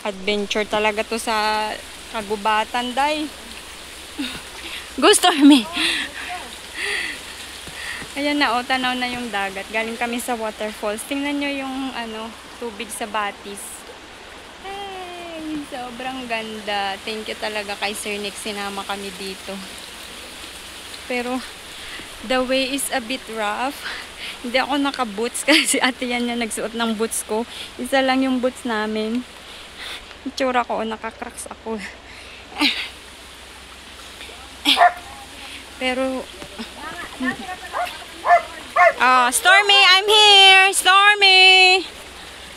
Adventure talaga to sa kagubatan, day. Gusto me. Ayan na, tanaw na yung dagat. Galing kami sa waterfalls. Tingnan nyo yung tubig sa batis. Hey, sobrang ganda. Thank you talaga kay Sir Nick. Sinama kami dito. Pero the way is a bit rough. Hindi ako naka-boots kasi ate yan yung nagsuot ng boots ko. Isa lang yung boots namin. Itsura ko, naka-cracks ako. Pero Stormy, I'm here. Stormy.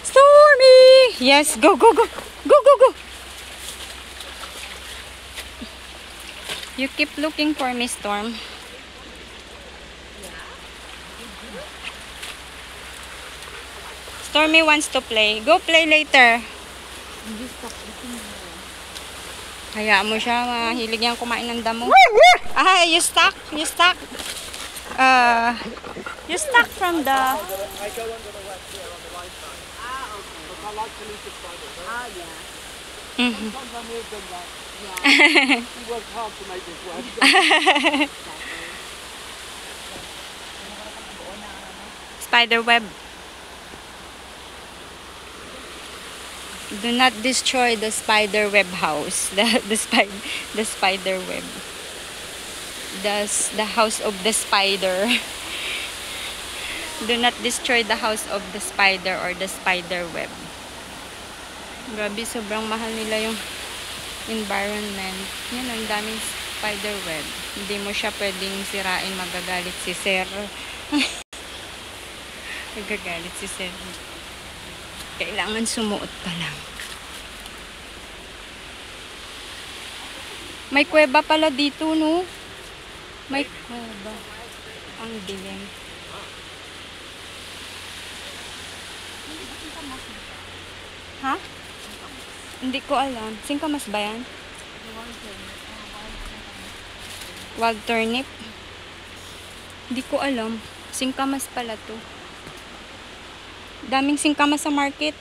Stormy. Yes, go, go, go. Go, go, go. You keep looking for me, Storm. Stormy wants to play. Go play later. Hayaan mo siya. Mahilig niyang kumain ng damo. Ah, you stuck? You stuck? You stuck from the... I go under the wet here on the line side. Ah, okay. But I like to leave the spiders. Ah, yeah. Mm-hmm. Sometimes I moved them that. Yeah. He worked hard to make this work. Spider web. Do not destroy the spider web house. The spider web. The house of the spider. Do not destroy the house of the spider or the spider web. Grabe, sobrang mahal nila yung environment. Yan, ang daming spider web. Hindi mo siya pwedeng sirain, magagalit si Sir. Magagalit si Sir. Kailangan sumuot pa lang. May kuweba pala dito, no? May kuweba. Ang dilim. Ha? Hindi ko alam. Singkamas ba yan? Wild turnip? Hindi ko alam. Singkamas pala to. Daming singkamas sa market.